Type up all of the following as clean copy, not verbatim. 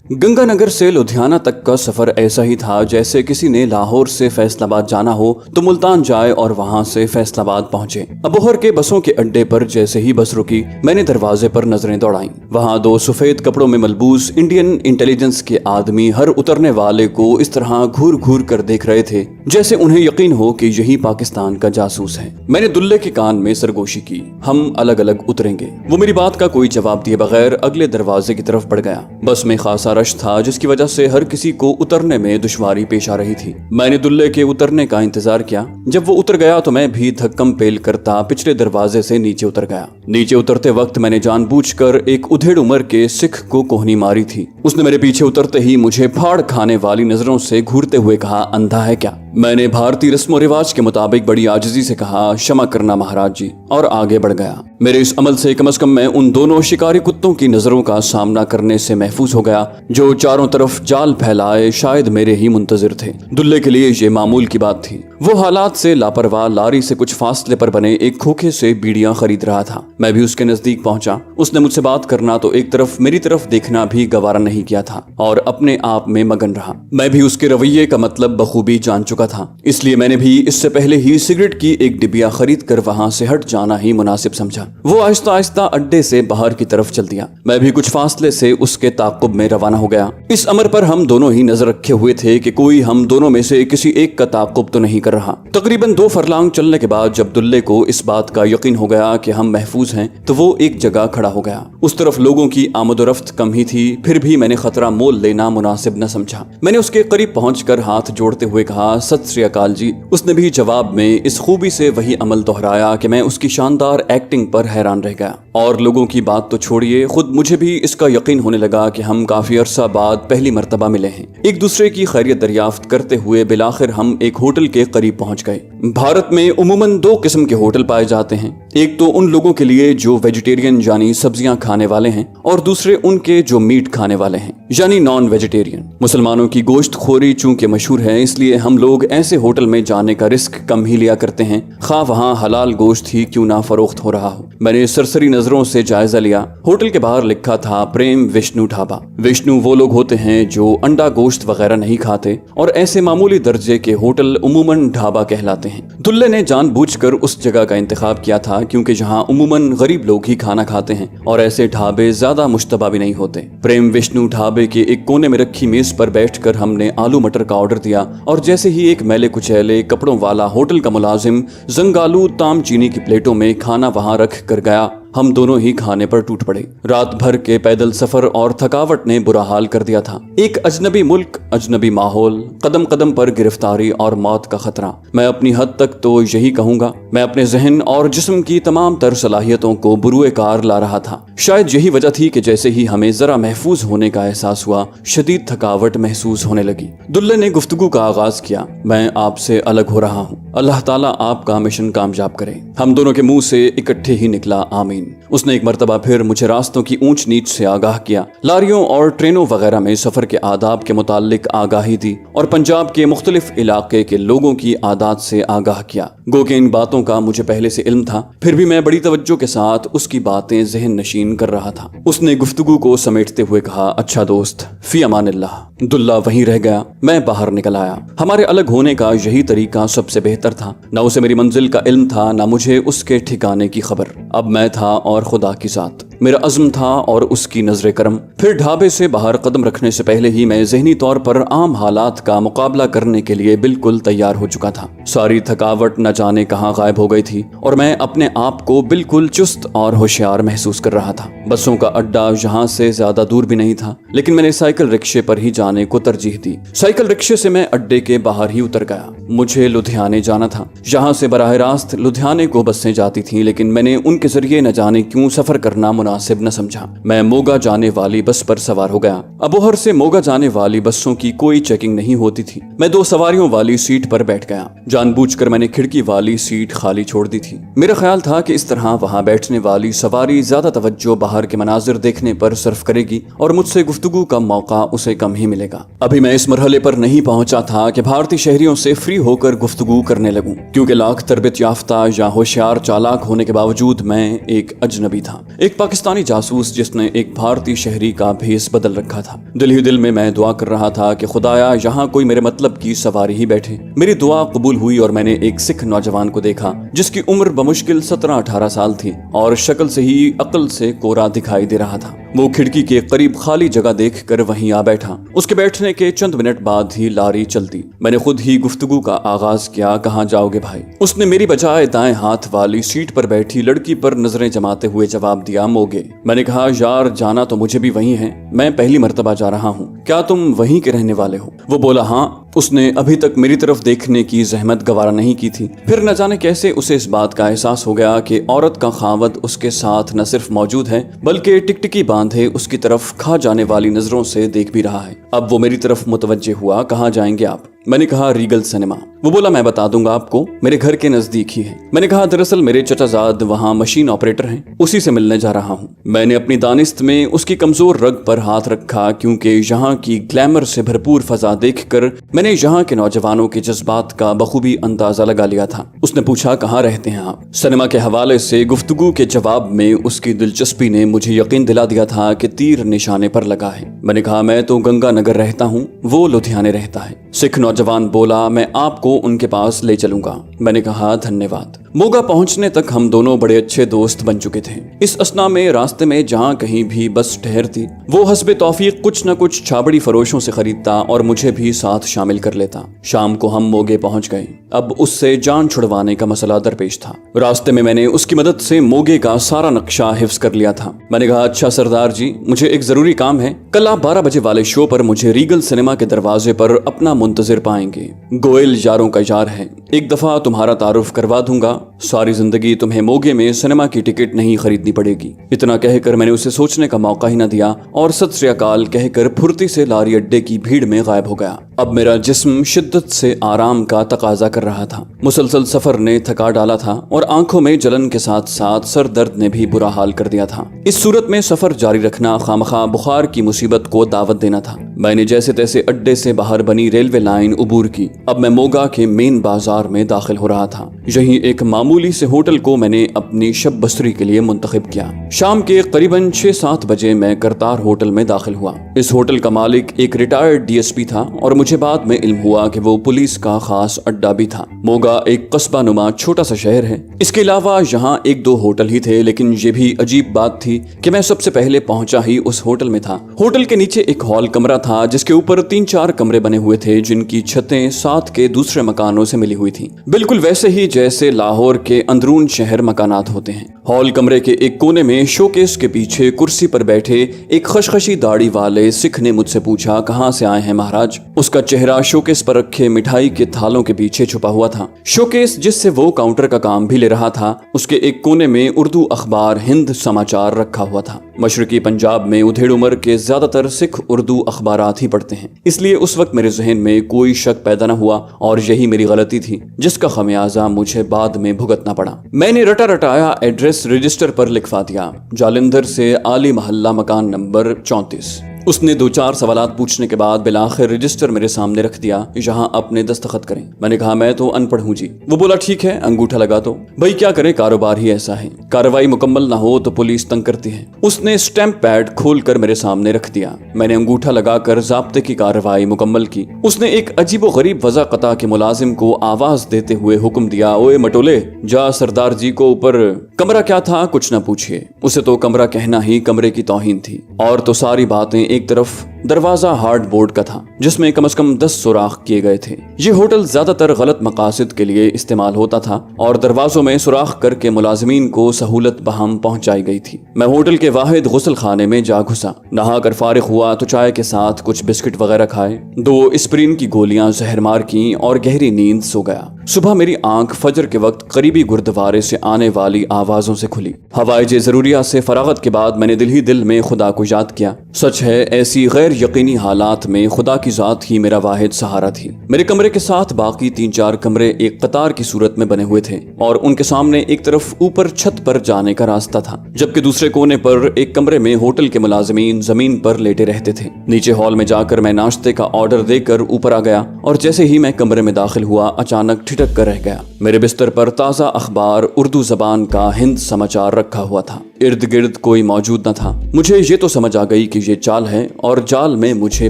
गंगानगर से लुधियाना तक का सफर ऐसा ही था जैसे किसी ने लाहौर से फैसलाबाद जाना हो तो मुल्तान जाए और वहां से फैसलाबाद पहुंचे। अबोहर के बसों के अड्डे पर जैसे ही बस रुकी, मैंने दरवाजे पर नजरें दौड़ाईं। वहां दो सफेद कपड़ों में मलबूस इंडियन इंटेलिजेंस के आदमी हर उतरने वाले को इस तरह घूर घूर कर देख रहे थे जैसे उन्हें यकीन हो कि यही पाकिस्तान का जासूस है। मैंने दुल्ले के कान में सरगोशी की, हम अलग अलग उतरेंगे। वो मेरी बात का कोई जवाब दिए बगैर अगले दरवाजे की तरफ बढ़ गया। बस में खासा रश था जिसकी वजह से हर किसी को उतरने में दुश्वारी पेश आ रही थी। मैंने दुल्ले के उतरने का इंतजार किया। जब वो उतर गया तो मैं भी धक्कम पेल करता पिछले दरवाजे से नीचे उतर गया। नीचे उतरते वक्त मैंने जानबूझकर एक उधेड़ उम्र के सिख को कोहनी मारी थी। उसने मेरे पीछे उतरते ही मुझे फाड़ खाने वाली नजरों से घूरते हुए कहा, अंधा है क्या? मैंने भारतीय रस्म रिवाज के मुताबिक बड़ी आजिजी से कहा, क्षमा करना महाराज जी, और आगे बढ़ गया। मेरे इस अमल से कम मैं उन दोनों शिकारी कुत्तों की नजरों का सामना करने से महफूज हो गया जो चारों तरफ जाल फैलाए शायद मेरे ही मुंतजिर थे। दुल्ले के लिए ये मामूल की बात थी। वो हालात से लापरवाह लारी से कुछ फासले पर बने एक खोखे से बीड़ियां खरीद रहा था। मैं भी उसके नजदीक पहुंचा। उसने मुझसे बात करना तो एक तरफ मेरी तरफ देखना भी गवारा नहीं किया था और अपने आप में मगन रहा। मैं भी उसके रवैये का मतलब बखूबी जान चुका था, इसलिए मैंने भी इससे पहले ही सिगरेट की एक डिबिया खरीद कर वहां से हट जाना ही मुनासिब समझा। वो आहिस्ता आहिस्ता अड्डे से बाहर की तरफ चल दिया। मैं भी कुछ फासले से उसके ताक़ुब में रवाना हो गया। इस अमर पर हम दोनों ही नजर रखे हुए थे कि कोई हम दोनों में से किसी एक का ताक़ुब तो नहीं कर रहा। तकरीबन 2 फरलांग चलने के बाद जब दुल्ले को इस बात का यकीन हो गया कि हम महफूज हैं तो वो एक जगह खड़ा हो गया। उस तरफ लोगों की आमदोरफ्त कम ही थी, फिर भी मैंने खतरा मोल लेना मुनासिब न समझा। मैंने उसके करीब पहुंचकर हाथ जोड़ते हुए कहा, सत श्री अकाल जी। उसने भी जवाब में इस खूबी से वही अमल दोहराया कि मैं उसकी शानदार एक्टिंग पर हैरान रह गया। और लोगों की बात तो छोड़िए, खुद मुझे भी इसका यकीन होने लगा कि हम काफी अरसा बाद पहली मर्तबा मिले हैं। एक दूसरे की खैरियत दरियाफ्त करते हुए बिलाखिर हम एक होटल के करीब पहुंच गए। भारत में उमूमन 2 किस्म के होटल पाए जाते हैं, एक तो उन लोगों के लिए जो वेजिटेरियन यानी सब्जियां खाने वाले हैं और दूसरे उनके जो मीट खाने वाले हैं यानी नॉन वेजिटेरियन। मुसलमानों की गोश्त खोरी चूंकि मशहूर है, इसलिए हम लोग ऐसे होटल में जाने का रिस्क कम ही लिया करते हैं, खा वहाँ हलाल गोश्त ही क्यों ना फरोख्त हो रहा हो। मैंने सरसरी नजरों से जायजा लिया। होटल के बाहर लिखा था प्रेम विष्णु ढाबा। विष्णु वो लोग होते हैं जो अंडा गोश्त वगैरह नहीं खाते और ऐसे मामूली दर्जे के होटल उमूमन ढाबा कहलाते हैं। दुल्ले ने जानबूझकर उस जगह का इंतखाब किया था क्योंकि जहाँ उमूमन गरीब लोग ही खाना खाते हैं और ऐसे ढाबे ज्यादा मुश्तबा भी नहीं होते। प्रेम विष्णु ढाबे के एक कोने में रखी मेज पर बैठकर हमने आलू मटर का ऑर्डर दिया और जैसे ही एक मैले कुचैले कपड़ों वाला होटल का मुलाजिम जंगालू ताम चीनी की प्लेटों में खाना वहां रख कर गया, हम दोनों ही खाने पर टूट पड़े। रात भर के पैदल सफर और थकावट ने बुरा हाल कर दिया था। एक अजनबी मुल्क, अजनबी माहौल, कदम कदम पर गिरफ्तारी और मौत का खतरा। मैं अपनी हद तक तो यही कहूंगा, मैं अपने जहन और जिस्म की तमाम तर सलाहियतों को बुरुए कार ला रहा था। शायद यही वजह थी कि जैसे ही हमें जरा महफूज होने का एहसास हुआ, शदीद थकावट महसूस होने लगी। दुल्ले ने गुफ्तगू का आगाज किया, मैं आपसे अलग हो रहा हूँ, अल्लाह ताला आपका मिशन कामयाब करे। हम दोनों के मुंह से इकट्ठे ही निकला, आमीन। उसने एक मर्तबा फिर मुझे रास्तों की ऊंच नीच से आगाह किया, लारियों और ट्रेनों वगैरह में सफर के आदाब के मुतालिक आगाही दी और पंजाब के मुख्तलिफ इलाके के लोगों की आदात से आगाह किया। गो के इन बातों का मुझे पहले से इल्म था, फिर भी मैं बड़ी तवज्जो के साथ उसकी बातें जहन नशीन कर रहा था। उसने गुफ्तगू को समेटते हुए कहा, अच्छा दोस्त, फी अमानिल्लाह। दुल्ला वहीं रह गया, मैं बाहर निकल आया। हमारे अलग होने का यही तरीका सबसे बेहतर था। न उसे मेरी मंजिल का इल्म था, न मुझे उसके ठिकाने की खबर। अब मैं था और खुदा की साथ, मेरा अज़्म था और उसकी नजर करम। फिर ढाबे से बाहर कदम रखने से पहले ही मैं ज़हनी तौर पर आम हालात का मुकाबला करने के लिए बिल्कुल तैयार हो चुका था। सारी थकावट न जाने कहाँ गायब हो गई थी और मैं अपने आप को बिल्कुल चुस्त और होशियार महसूस कर रहा था। बसों का अड्डा यहाँ से ज्यादा दूर भी नहीं था, लेकिन मैंने साइकिल रिक्शे पर ही जाने को तरजीह दी। साइकिल रिक्शे से मैं अड्डे के बाहर ही उतर गया। मुझे लुधियाने जाना था। यहाँ से बराह रास्त लुधियाने को बसें जाती थीं, लेकिन मैंने उनके जरिए न जाने क्यों सफर करना मुनासिब न समझा। मैं मोगा जाने वाली बस पर सवार हो गया। अबोहर से मोगा जाने वाली बसों की कोई चेकिंग नहीं होती थी। मैं 2 सवारियों वाली सीट पर बैठ गया। जानबूझकर मैंने खिड़की वाली सीट खाली छोड़ दी थी। मेरा ख्याल था कि इस तरह वहां बैठने वाली सवारी ज्यादा तवज्जो बाहर के मनाजिर देखने पर सर्फ करेगी और मुझसे गुफ्तगू का मौका उसे कम ही मिलेगा। अभी मैं इस मरहले पर नहीं पहुंचा था कि भारतीय शहरियों से फ्री होकर गुफ्तगू करने लगूं, क्योंकि लाख तरबियत याफ्ता या होशियार चालाक होने के बावजूद मैं एक अजनबी था। एक पाकिस्तानी जासूस जिसने एक भारतीय शहरी का भेस बदल रखा था। दिल ही दिल में मैं दुआ कर रहा था कि खुदाया यहाँ कोई मेरे मतलब की सवारी ही बैठे। मेरी दुआ कबूल हुई और मैंने एक सिख नौजवान को देखा जिसकी उम्र बमुश्किल 17-18 साल थी और शक्ल से ही अक्ल से कोरा दिखाई दे रहा था। वो खिड़की के करीब खाली जगह देखकर वहीं आ बैठा। उसके बैठने के चंद मिनट बाद ही लारी चलती। मैंने खुद ही गुफ्तगू का आगाज किया, कहाँ जाओगे भाई? उसने मेरी बजाय दाएं हाथ वाली सीट पर बैठी लड़की पर नजरें जमाते हुए जवाब दिया, मोगे। मैंने कहा, यार जाना तो मुझे भी वहीं है, मैं पहली मर्तबा जा रहा हूँ, क्या तुम वहीं के रहने वाले हो? वो बोला, हाँ। उसने अभी तक मेरी तरफ देखने की जहमत गवारा नहीं की थी। फिर न जाने कैसे उसे इस बात का एहसास हो गया कि औरत का खावत उसके साथ न सिर्फ मौजूद है बल्कि टिकटिकी बांधे उसकी तरफ खा जाने वाली नजरों से देख भी रहा है। अब वो मेरी तरफ मुतवज्जे हुआ, कहाँ जाएंगे आप? मैंने कहा, रीगल सिनेमा। वो बोला, मैं बता दूंगा आपको, मेरे घर के नजदीक ही है। मैंने कहा, दरअसल मेरे चचाजाद वहाँ मशीन ऑपरेटर हैं, उसी से मिलने जा रहा हूँ। मैंने अपनी दानिस्त में उसकी कमजोर रग पर हाथ रखा क्योंकि यहाँ की ग्लैमर से भरपूर फजा देखकर मैंने यहाँ के नौजवानों के जज्बात का बखूबी अंदाजा लगा लिया था। उसने पूछा, कहाँ रहते हैं आप? सिनेमा के हवाले से गुफ्तगू के जवाब में उसकी दिलचस्पी ने मुझे यकीन दिला दिया था कि तीर निशाने पर लगा है। मैंने कहा, मैं तो गंगा नगर रहता हूँ, वो लुधियाने रहता है। सिख नौजवान बोला, मैं आपको उनके पास ले चलूंगा। मैंने कहा, धन्यवाद। मोगा पहुंचने तक हम दोनों बड़े अच्छे दोस्त बन चुके थे। इस असना में रास्ते में जहां कहीं भी बस ठहरती वो हस्बे तौफीक कुछ न कुछ छाबड़ी फरोशों से खरीदता और मुझे भी साथ शामिल कर लेता। शाम को हम मोगे पहुंच गए। अब उससे जान छुड़वाने का मसला दरपेश था। रास्ते में मैंने उसकी मदद से मोगे का सारा नक्शा हिफ्ज कर लिया था। मैंने कहा, अच्छा सरदार जी, मुझे एक जरूरी काम है। कल आप 12 बजे वाले शो पर मुझे रीगल सिनेमा के दरवाजे पर अपना मुंतजिर पाएंगे। गोयल यारों का यार है, एक दफा तुम्हारा तारुफ करवा दूंगा, सारी जिंदगी तुम्हें मोगे में सिनेमा की टिकट नहीं खरीदनी पड़ेगी। इतना कहकर मैंने उसे सोचने का मौका ही न दिया और सत श्री अकाल कहकर फुर्ती से लारी अड्डे की भीड़ में गायब हो गया। अब मेरा जिस्म शिद्दत से आराम का तकाजा कर रहा था। मुसलसल सफर ने थका डाला था और आंखों में जलन के साथ साथ सर दर्द ने भी बुरा हाल कर दिया था। इस सूरत में सफर जारी रखना खामखा बुखार की मुसीबत को दावत देना था। मैंने जैसे तैसे अड्डे से बाहर बनी रेलवे लाइन उबूर की। अब मैं मोगा के मेन बाजार में दाखिल हो रहा था। यहीं एक मामूली से होटल को मैंने अपनी शब बसरी के लिए मुंतखब किया। शाम के करीबन 6-7 बजे मैं करतार होटल में दाखिल हुआ। इस होटल का मालिक एक रिटायर्ड डीएसपी था और मुझे बाद में इल्म हुआ कि वो पुलिस का खास अड्डा भी था। मोगा एक कस्बा नुमा छोटा सा शहर है। इसके अलावा यहाँ 1-2 होटल ही थे, लेकिन ये भी अजीब बात थी कि मैं सबसे पहले पहुंचा ही उस होटल में था। होटल के नीचे एक हॉल कमरा था जिसके ऊपर 3-4 कमरे बने हुए थे जिनकी छतें साथ के दूसरे मकानों से मिली हुई थी, बिल्कुल वैसे ही जैसे लाहौर के अंदरून शहर मकानात होते हैं। हॉल कमरे के एक कोने में शोकेस के पीछे कुर्सी पर बैठे एक खशखशी दाढ़ी वाले सिख ने मुझसे पूछा, कहाँ से आए हैं महाराज? उसका चेहरा शोकेस पर रखे मिठाई के थालों के पीछे छुपा हुआ था। शोकेस जिससे वो काउंटर का काम भी ले रहा था, उसके एक कोने में उर्दू अखबार हिंद समाचार रखा हुआ था। मशरकी पंजाब में उधेड़ उम्र के ज्यादातर सिख उर्दू अखबारात ही पढ़ते हैं, इसलिए उस वक्त मेरे जहन में कोई शक पैदा न हुआ और यही मेरी गलती थी जिसका खमियाजा मुझे बाद में भुगतना पड़ा। मैंने रटा रटाया एड्रेस रजिस्टर पर लिखवा दिया, जालंधर से आली मोहल्ला मकान नंबर 34। उसने 2-4 सवालात पूछने के बाद बिलाखिर रजिस्टर मेरे सामने रख दिया, यहाँ अपने दस्तखत करें। मैंने कहा, मैं तो अनपढ़ हूँ जी। वो बोला, ठीक है, अंगूठा लगा दो। भाई क्या करें, कारोबार ही ऐसा है, कार्रवाई मुकम्मल ना हो तो पुलिस तंग करती है। उसने स्टैंप पैड खोलकर मेरे सामने रख दिया। मैंने अंगूठा लगाकर ज़ाब्ते की कार्रवाई मुकम्मल की। उसने एक अजीबो गरीब वज़ाक़ता के मुलाजिम को आवाज देते हुए हुक्म दिया, ओए मटोले, जा सरदार जी को ऊपर। कमरा क्या था कुछ न पूछिए, उसे तो कमरा कहना ही कमरे की तौहीन थी। और तो सारी बातें, एक तरफ दरवाजा हार्ड बोर्ड का था जिसमें कम से कम 10 सुराख किए गए थे। ये होटल ज्यादातर गलत मकासद के लिए इस्तेमाल होता था और दरवाजों में सुराख करके मुलाजिमीन को सहूलत बहम पहुंचाई गई थी। मैं होटल के वाहिद गुस्ल खाने में जा घुसा, नहा कर फारिग हुआ तो चाय के साथ कुछ बिस्किट वगैरह खाए, 2 एस्पिरिन की गोलियां जहर मार की और गहरी नींद सो गया। सुबह मेरी आंख फजर के वक्त करीबी गुरुद्वारे से आने वाली आवाजों से खुली। हवाइज जरूरिया से फरागत के बाद मैंने दिल ही दिल में खुदा को याद किया। सच है, ऐसी गैर यकीनी हालात में खुदा की जात ही मेरा वाहिद सहारा थी। मेरे कमरे के साथ बाकी 3-4 कमरे एक कतार की सूरत में बने हुए थे और उनके सामने एक तरफ ऊपर छत पर जाने का रास्ता था, जबकि दूसरे कोने पर एक कमरे में होटल के मुलाजिमीन जमीन पर लेटे रहते थे। नीचे हॉल में जाकर मैं नाश्ते का ऑर्डर देकर ऊपर आ गया और जैसे ही मैं कमरे में दाखिल हुआ अचानक ठिठक कर रह गया। मेरे बिस्तर पर ताज़ा अखबार उर्दू जबान का हिंद समाचार रखा हुआ था। ارد گرد کوئی موجود نہ تھا۔ مجھے یہ تو سمجھ آ گئی کہ یہ چال ہے اور جال میں مجھے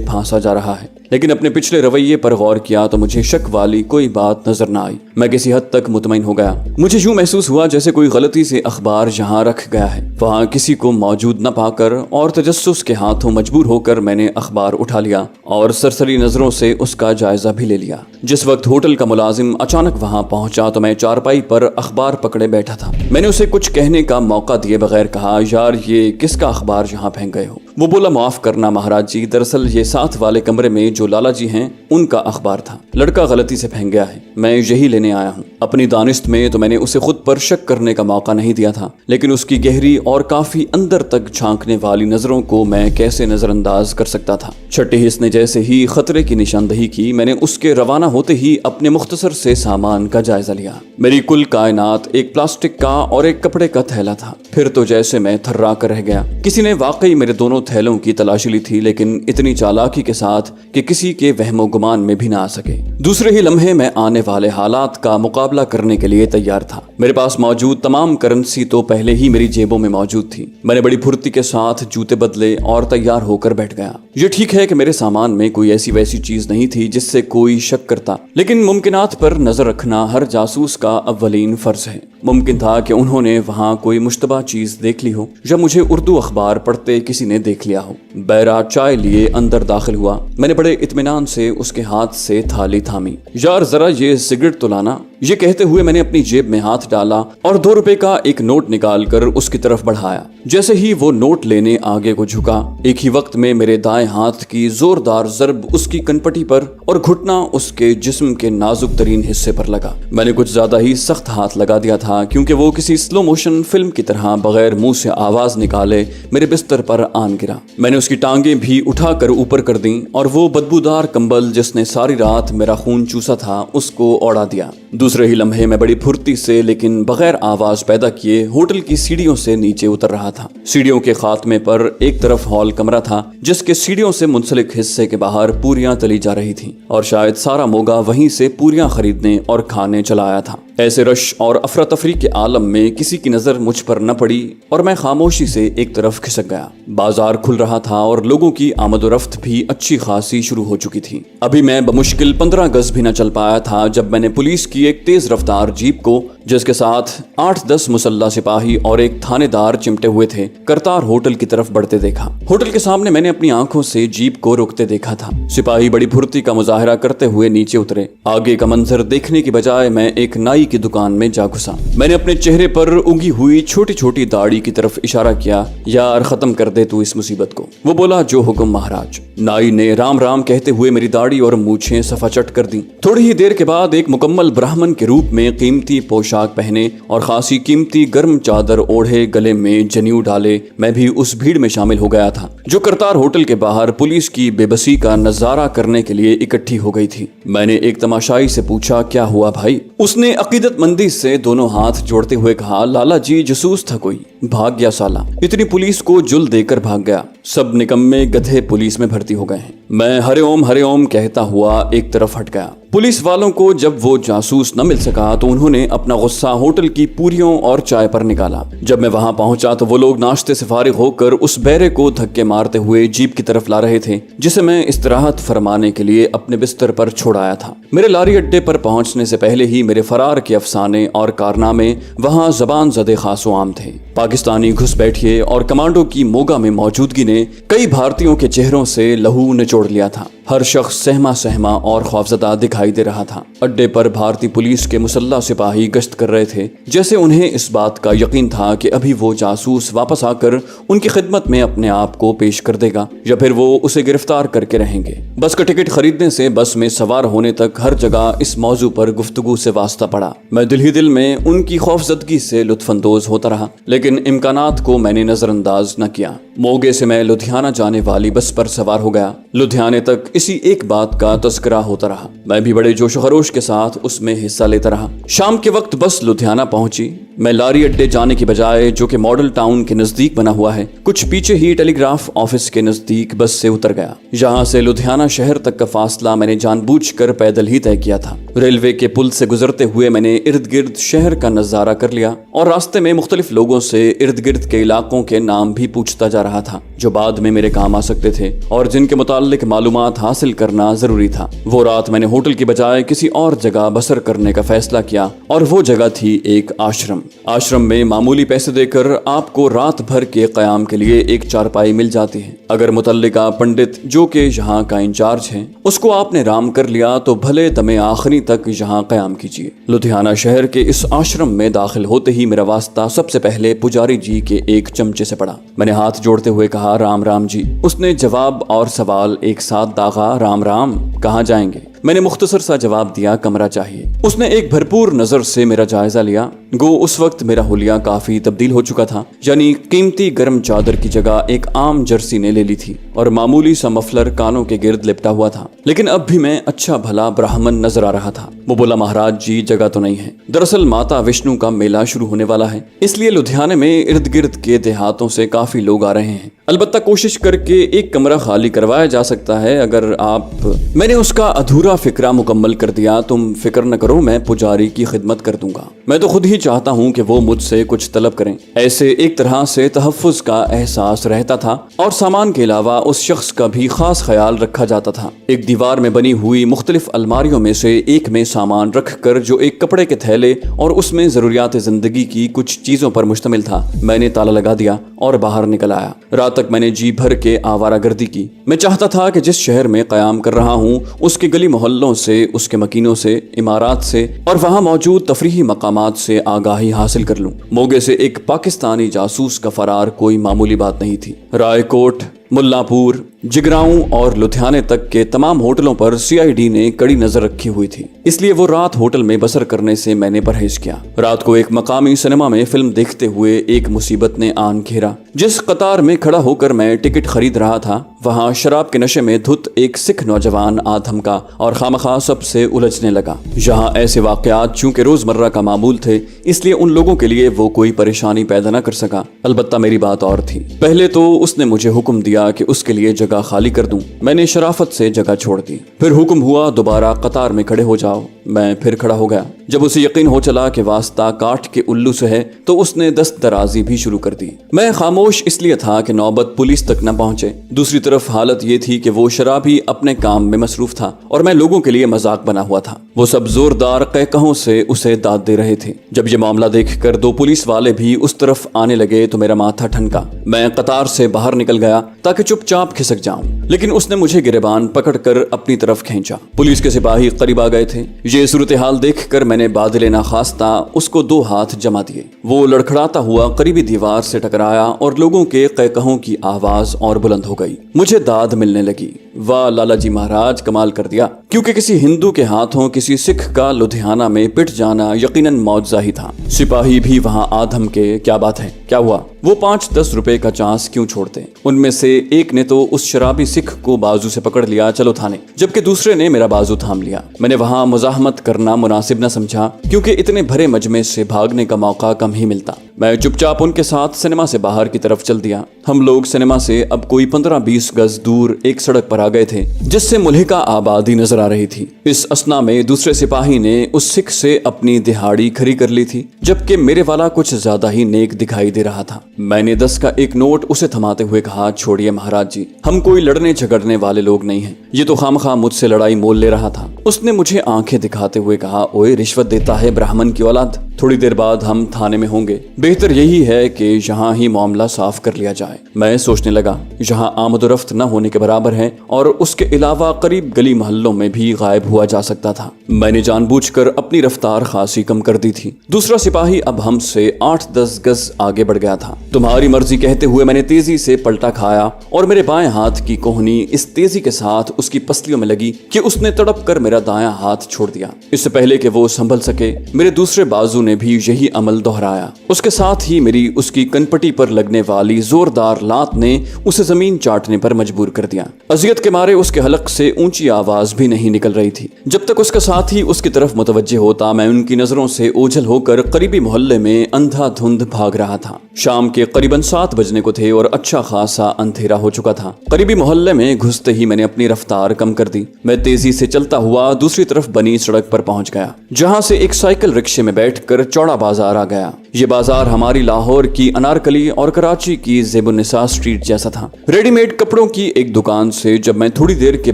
پھانسا جا رہا ہے، لیکن اپنے پچھلے رویے پر غور کیا تو مجھے شک والی کوئی بات نظر نہ آئی۔ میں کسی حد تک مطمئن ہو گیا۔ مجھے یوں محسوس ہوا جیسے کوئی غلطی سے اخبار جہاں رکھ گیا ہے وہاں کسی کو موجود نہ پا کر اور تجسس کے ہاتھوں مجبور ہو کر میں نے اخبار اٹھا لیا اور سرسری نظروں سے اس کا جائزہ بھی لے لیا۔ جس وقت ہوٹل کا ملازم اچانک وہاں پہنچا تو میں چارپائی پر اخبار پکڑے بیٹھا تھا۔ میں نے اسے کچھ کہنے کا موقع دیے بغیر کہا، یار یہ کس کا اخبار یہاں پھینک گئے ہو؟ وہ بولا، معاف کرنا مہاراج جی، دراصل یہ ساتھ والے کمرے میں جو لالا جی ہیں ان کا اخبار تھا، لڑکا غلطی سے پھینک گیا ہے، میں یہی لینے آیا ہوں۔ اپنی دانست میں تو میں نے اسے خود پر شک کرنے کا موقع نہیں دیا تھا، لیکن اس کی گہری اور کافی اندر تک جھانکنے والی نظروں کو میں کیسے نظر انداز کر سکتا تھا۔ چھٹی حص نے جیسے ہی خطرے کی نشاندہی کی، میں نے اس کے روانہ ہوتے ہی اپنے مختصر سے سامان کا جائزہ لیا۔ میری کل کائنات ایک پلاسٹک کا اور ایک کپڑے کا تھیلا تھا۔ پھر تو جیسے میں تھرا کر رہ گیا۔ کسی نے واقعی میرے دونوں تھیلوں کی تلاشی لی تھی، لیکن اتنی چالاکی کے ساتھ کہ کسی کے وہم و گمان میں بھی نہ آ سکے۔ دوسرے ہی لمحے میں آنے والے حالات کا مقابلہ کرنے کے لیے تیار تھا۔ میرے پاس موجود تمام کرنسی تو پہلے ہی میری جیبوں میں موجود تھی۔ میں نے بڑی پھرتی کے ساتھ جوتے بدلے اور تیار ہو کر بیٹھ گیا۔ یہ ٹھیک ہے کہ میرے سامان میں کوئی ایسی ویسی چیز نہیں تھی جس سے کوئی شک کرتا، لیکن ممکنات پر نظر رکھنا ہر جاسوس کا اولین فرض ہے۔ ممکن تھا کہ انہوں نے وہاں کوئی مشتبہ چیز دیکھ لی ہو یا مجھے اردو اخبار پڑھتے کسی نے دیکھ لیا ہو۔ بہرحال چائے لیے اندر داخل ہوا۔ میں نے بڑے اطمینان سے اس کے ہاتھ سے تھالی تھامی۔ یار ذرا یہ سگریٹ تو لانا، یہ کہتے ہوئے میں نے اپنی جیب میں ہاتھ ڈالا اور 2 روپے کا ایک نوٹ نکال کر اس کی طرف بڑھایا۔ جیسے ہی وہ نوٹ لینے آگے کو جھکا، ایک ہی وقت میں میرے دائیں ہاتھ کی زوردار ضرب اس کی کنپٹی پر اور گھٹنا اس کے جسم کے نازک ترین حصے پر لگا۔ میں نے کچھ زیادہ ہی سخت ہاتھ لگا دیا تھا، کیونکہ وہ کسی سلو موشن فلم کی طرح بغیر منہ سے آواز نکالے میرے بستر پر آن گرا۔ میں نے اس کی ٹانگیں بھی اٹھا کر اوپر کر دیں اور وہ بدبودار کمبل جس نے ساری رات میرا خون چوسا تھا اس کو اوڑا دیا۔ دوسرے ہی لمحے میں بڑی پھرتی سے لیکن بغیر آواز پیدا کیے ہوٹل کی سیڑھیوں سے نیچے اتر رہا تھا۔ سیڑھیوں کے خاتمے پر ایک طرف ہال کمرہ تھا جس کے سیڑھیوں سے منسلک حصے کے باہر پوریاں تلی جا رہی تھیں اور شاید سارا موگا وہیں سے پوریاں خریدنے اور کھانے چلا آیا تھا۔ ایسے رش اور افراتفری کے عالم میں کسی کی نظر مجھ پر نہ پڑی اور میں خاموشی سے ایک طرف کھسک گیا۔ بازار کھل رہا تھا اور لوگوں کی آمد و رفت بھی اچھی خاصی شروع ہو چکی تھی۔ ابھی میں بمشکل 15 گز بھی نہ چل پایا تھا جب میں نے پولیس کی ایک تیز رفتار جیپ کو، جس کے ساتھ 8-10 مسلح سپاہی اور ایک تھانے دار چمٹے ہوئے تھے، کرتار ہوٹل کی طرف بڑھتے دیکھا۔ ہوٹل کے سامنے میں نے اپنی آنکھوں سے جیپ کو روکتے دیکھا تھا۔ سپاہی بڑی پھرتی کا مظاہرہ کرتے ہوئے نیچے اترے۔ آگے کا منظر دیکھنے کی بجائے میں ایک نائی کی دکان میں جا گھسا۔ میں نے اپنے چہرے پر اگی ہوئی چھوٹی چھوٹی داڑھی کی طرف اشارہ کیا، یار ختم کر دے تو اس مصیبت کو۔ وہ بولا، جو حکم مہاراج۔ نائی نے رام رام کہتے ہوئے میری داڑھی اور مونچھیں صفا چٹ کر دیں۔ تھوڑی ہی دیر کے بعد ایک مکمل براہمن کے روپ میں قیمتی پوشاک پہنے اور خاصی قیمتی گرم چادر اوڑھے، گلے میں جنیو ڈالے، میں بھی اس بھیڑ میں شامل ہو گیا تھا جو کرتار ہوٹل کے باہر پولیس کی بے بسی کا نظارہ کرنے کے لیے اکٹھی ہو گئی تھی۔ میں نے ایک تماشائی سے پوچھا، کیا ہوا بھائی؟ اس نے عقیدت مندی سے دونوں ہاتھ جوڑتے ہوئے کہا، لالا جی جاسوس تھا کوئی، بھاگ گیا سالا، اتنی پولیس کو جل دے کر بھاگ گیا، سب نکمے گدھے پولیس میں بھرتی ہو گئے ہیں۔ میں ہرے اوم کہتا ہوا ایک طرف ہٹ گیا۔ پولیس والوں کو جب وہ جاسوس نہ مل سکا تو انہوں نے اپنا غصہ ہوٹل کی پوریوں اور چائے پر نکالا۔ جب میں وہاں پہنچا تو وہ لوگ ناشتے سے فارغ ہو کر اس بیرے کو دھکے مارتے ہوئے جیپ کی طرف لا رہے تھے جسے میں استراحت فرمانے کے لیے اپنے بستر پر چھوڑ آیا تھا۔ میرے لاری اڈے پر پہنچنے سے پہلے ہی میرے فرار کے افسانے اور کارنامے وہاں زبان زدے خاص و عام تھے۔ پاکستانی گھس بیٹھیے اور کمانڈو کی موگا میں موجودگی نے کئی بھارتیوں کے چہروں سے لہو نچوڑ لیا تھا۔ ہر شخص سہما سہما اور خوفزدہ دکھائی دے رہا تھا۔ اڈے پر بھارتی پولیس کے مسلح سپاہی گشت کر رہے تھے، جیسے انہیں اس بات کا یقین تھا کہ ابھی وہ جاسوس واپس آ کر ان کی خدمت میں اپنے آپ کو پیش کر دے گا یا پھر وہ اسے گرفتار کر کے رہیں گے۔ بس کا ٹکٹ خریدنے سے بس میں سوار ہونے تک ہر جگہ اس موضوع پر گفتگو سے واسطہ پڑا۔ میں دل ہی دل میں ان کی خوفزدگی سے لطف اندوز ہوتا رہا، لیکن امکانات کو میں نے نظر انداز نہ کیا۔ موگے سے میں لدھیانہ جانے والی بس پر سوار ہو گیا۔ لدھیانے تک اسی ایک بات کا تذکرہ ہوتا رہا۔ میں بھی بڑے جوش و خروش کے ساتھ اس میں حصہ لیتا رہا۔ شام کے وقت بس لدھیانہ پہنچی۔ میں لاری اڈے جانے کی بجائے، جو کہ ماڈل ٹاؤن کے نزدیک بنا ہوا ہے، کچھ پیچھے ہی ٹیلی گراف آفس کے نزدیک بس سے اتر گیا۔ یہاں سے لدھیانہ شہر تک کا فاصلہ میں نے جان بوجھ کر پیدل ہی طے کیا تھا۔ रेलवे के पुल से गुजरते हुए मैंने इर्द गिर्द शहर का नजारा कर लिया और रास्ते में मुख्तलिफ लोगों से इर्द गिर्द के इलाकों के नाम भी पूछता जा रहा था जो बाद में मेरे काम आ सकते थे और जिनके मुताल्लिक मालूमात हासिल करना जरूरी था। वो रात मैंने होटल की बजाय किसी और जगह बसर करने का फैसला किया और वो जगह थी एक आश्रम। आश्रम में मामूली पैसे देकर आपको रात भर के क़याम के लिए एक चारपाई मिल जाती है। अगर मुतल्लिका पंडित जो कि यहाँ का इंचार्ज है उसको आपने राम कर लिया तो भले दमे आखिरी तक यहाँ क़याम कीजिए। लुधियाना शहर के इस आश्रम में दाखिल होते ही मेरा वास्ता सबसे पहले पुजारी जी के एक चमचे से पड़ा। मैंने हाथ जोड़ते हुए कहा, राम राम जी। उसने जवाब और सवाल एक साथ दागा, राम राम, कहाँ जाएंगे? मैंने मुख्तसर सा जवाब दिया, कमरा चाहिए। उसने एक भरपूर नजर से मेरा जायजा लिया। गो उस वक्त मेरा हुलिया काफी तब्दील हो चुका था, यानी कीमती गर्म चादर की जगह एक आम जर्सी ने ले ली थी और मामूली सा मफलर कानों के गिर्द लिपटा हुआ था, लेकिन अब भी मैं अच्छा भला ब्राह्मण नजर आ रहा था। वो बोला, महाराज जी जगह तो नहीं है, दरअसल माता विष्णु का मेला शुरू होने वाला है, इसलिए लुधियाने में इर्द गिर्द के देहातों से काफी लोग आ रहे हैं। अलबत्ता कोशिश करके एक कमरा खाली करवाया जा सकता है अगर आप। मैंने उसका अधूरा फिक्रा मुकम्मल कर दिया, तुम फिक्र न करो, मैं पुजारी की खिदमत कर दूंगा। मैं तो खुद ही चाहता हूँ कि वो मुझसे कुछ तलब करें। ऐसे एक तरह से तहफ़्फ़ुज़ का एहसास रहता था और सामान के अलावा उस शख्स का भी खास ख्याल रखा जाता था। एक दीवार में बनी हुई मुख्तलिफ अलमारियों में से एक में सामान रख कर, जो एक कपड़े के थैले और उसमें ज़रूरियात ज़िंदगी की कुछ चीज़ों पर मुश्तमिल था, मैंने ताला लगा दिया और बाहर निकल आया। रात तक मैंने जी भर के आवारागर्दी की। मैं चाहता था कि जिस शहर में क़याम कर रहा हूँ उसके गली मोहल्लों से, उसके मकीनों से, इमारात से और वहाँ मौजूद तफरीही मकामात से आगाही हासिल कर लूँ। मोगे से एक पाकिस्तानी जासूस का फरार कोई मामूली बात नहीं थी। रायकोट, मुल्लापुर, जिगराऊं और लुधियाने तक के तमाम होटलों पर सीआईडी ने कड़ी नजर रखी हुई थी, इसलिए वो रात होटल में बसर करने से मैंने परहेज किया। रात को एक मकामी सिनेमा में फिल्म देखते हुए एक मुसीबत ने आन घेरा। जिस कतार में खड़ा होकर मैं टिकट खरीद रहा था वहाँ शराब के नशे में धुत एक सिख नौजवान आ धमका और खामखा सबसे उलझने लगा। यहाँ ऐसे वाकयात चूंकि रोजमर्रा का मामूल थे, इसलिए उन लोगों के लिए वो कोई परेशानी पैदा न कर सका। अलबत्ता मेरी बात और थी। पहले तो उसने मुझे हुक्म दिया कि उसके लिए जगह खाली कर दूं। मैंने शराफत से जगह छोड़ दी। फिर हुक्म हुआ, दोबारा कतार में खड़े हो जाओ। मैं फिर खड़ा हो गया। जब उसे यकीन हो चला कि वास्ता काठ के उल्लू से है तो उसने दस्त दराजी भी शुरू कर दी। मैं खामोश इसलिए था कि नौबत पुलिस तक न पहुंचे। दूसरी तरफ हालत ये थी कि वो शराबी अपने काम में मसरूफ था और मैं लोगों के लिए मजाक बना हुआ था। वो सब जोरदार कहकहों से उसे दाद दे रहे थे। जब ये मामला देखकर दो पुलिस वाले भी उस तरफ आने लगे तो मेरा माथा ठनका। मैं कतार से बाहर निकल गया ताकि चुपचाप खिसक जाऊं, लेकिन उसने मुझे गिरेबान पकड़कर अपनी तरफ खींचा। पुलिस के सिपाही करीब आ गए थे। ये सूरत हाल देखकर मैंने बादले नाखास्ता उसको दो हाथ जमा दिए। वो लड़खड़ाता हुआ करीबी दीवार से टकराया और लोगों के कहकहों की आवाज और बुलंद हो गई। मुझे दाद मिलने लगी। वाह लाला जी महाराज, कमाल कर दिया। क्योंकि किसी हिंदू के हाथों किसी सिख का लुधियाना में पिट जाना यकीनन मौजज़ा ही था। सिपाही भी वहां आधम के, क्या बात है, क्या हुआ? वो 5-10 रुपए का चांस क्यों छोड़ते? उनमें से एक ने तो उस शराबी सिख को बाजू से पकड़ लिया, चलो थाने, जबकि दूसरे ने मेरा बाजू थाम लिया। मैंने वहां मुजाहमत करना मुनासिब न समझा, क्योंकि इतने भरे मजमे से भागने का मौका कम ही मिलता। मैं चुपचाप उनके साथ सिनेमा से बाहर की तरफ चल दिया। हम लोग सिनेमा से अब कोई 15-20 गज दूर एक सड़क पर आ गए थे जिससे मुल्हिका आबादी नजर आ रही थी। इस असना में दूसरे सिपाही ने उस सिख से अपनी दिहाड़ी खरी कर ली थी, जबकि मेरे वाला कुछ ज्यादा ही नेक दिखाई दे रहा था। मैंने 10 का एक नोट उसे थमाते हुए कहा, छोड़िए महाराज जी, हम कोई लड़ने झगड़ने वाले लोग नहीं हैं। ये तो खामखा मुझसे लड़ाई मोल ले रहा था। उसने मुझे आंखें दिखाते हुए कहा, ओए रिश्वत देता है ब्राह्मण की औलाद, थोड़ी देर बाद हम थाने में होंगे। बेहतर यही है कि यहाँ ही मामला साफ कर लिया जाए। मैं सोचने लगा, यहाँ आमदोरफ्त न होने के बराबर है और उसके अलावा करीब गली मोहल्लों में भी गायब हुआ जा सकता था। मैंने जानबूझकर अपनी रफ्तार खासी कम कर दी थी। दूसरा सिपाही अब हमसे 8-10 गज आगे बढ़ गया था। तुम्हारी मर्जी कहते हुए मैंने तेजी से पलटा खाया और मेरे बाएं हाथ की कोहनी इस तेजी के साथ उसकी पसलियों में लगी कि उसने तड़प कर मेरा दायां हाथ छोड़ दिया। इससे पहले कि वो संभल सके, मेरे दूसरे बाजू ने भी यही अमल दोहराया। उसके साथ ही मेरी उसकी कनपटी पर लगने वाली जोरदार लात ने उसे जमीन चाटने पर मजबूर कर दिया। अजियत के मारे उसके हलक से ऊंची आवाज भी नहीं निकल रही थी। जब तक उसका साथी उसकी तरफ मुतवज्जे होता, मैं उनकी नजरों से ओझल होकर करीबी मोहल्ले में अंधाधुंध भाग रहा था। शाम के करीबन 7 बजने को थे और अच्छा खासा अंधेरा हो चुका था। करीबी मोहल्ले में घुसते ही मैंने अपनी रफ्तार कम कर दी। मैं तेजी से चलता हुआ बाद दूसरी तरफ बनी सड़क पर पहुंच गया, जहां से एक साइकिल रिक्शे में बैठकर चौड़ा बाजार आ गया। ये बाजार हमारी लाहौर की अनारकली और कराची की ज़ेबुन्निसा स्ट्रीट जैसा था। रेडीमेड कपड़ों की एक दुकान से जब मैं थोड़ी देर के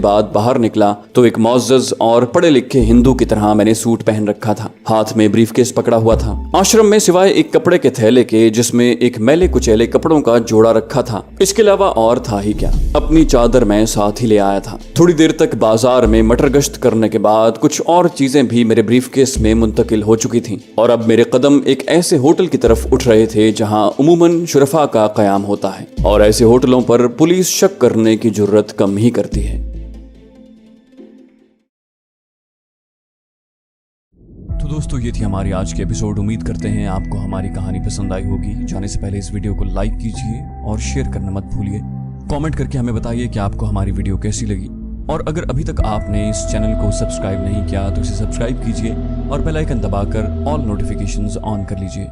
बाद बाहर निकला तो एक मुअज़्ज़ज़ और पढ़े लिखे हिंदू की तरह मैंने सूट पहन रखा था, हाथ में ब्रीफकेस पकड़ा हुआ था। आश्रम में सिवाय एक कपड़े के थैले के जिसमें एक मैले कुचैले कपड़ों का जोड़ा रखा था, इसके अलावा और था ही क्या। अपनी चादर मैं साथ ही ले आया था। थोड़ी देर तक बाजार में मटर गश्त करने के बाद कुछ और चीजें भी मेरे ब्रीफकेस में मुंतकिल हो चुकी थीं और अब मेरे कदम एक ऐसे होटल की तरफ उठ रहे थे जहां उमूमन शुरफा का क़याम होता है और ऐसे होटलों पर पुलिस शक करने की जुर्रत कम ही करती है। तो दोस्तों, ये थी हमारी आज की एपिसोड। उम्मीद करते हैं आपको हमारी कहानी पसंद आई होगी। जाने से पहले इस वीडियो को लाइक कीजिए और शेयर करना मत भूलिए। कमेंट करके हमें बताइए कि आपको हमारी वीडियो कैसी लगी, और अगर अभी तक आपने इस चैनल को सब्सक्राइब नहीं किया तो इसे सब्सक्राइब कीजिए और बेल आइकन दबाकर ऑल नोटिफिकेशंस ऑन कर लीजिए।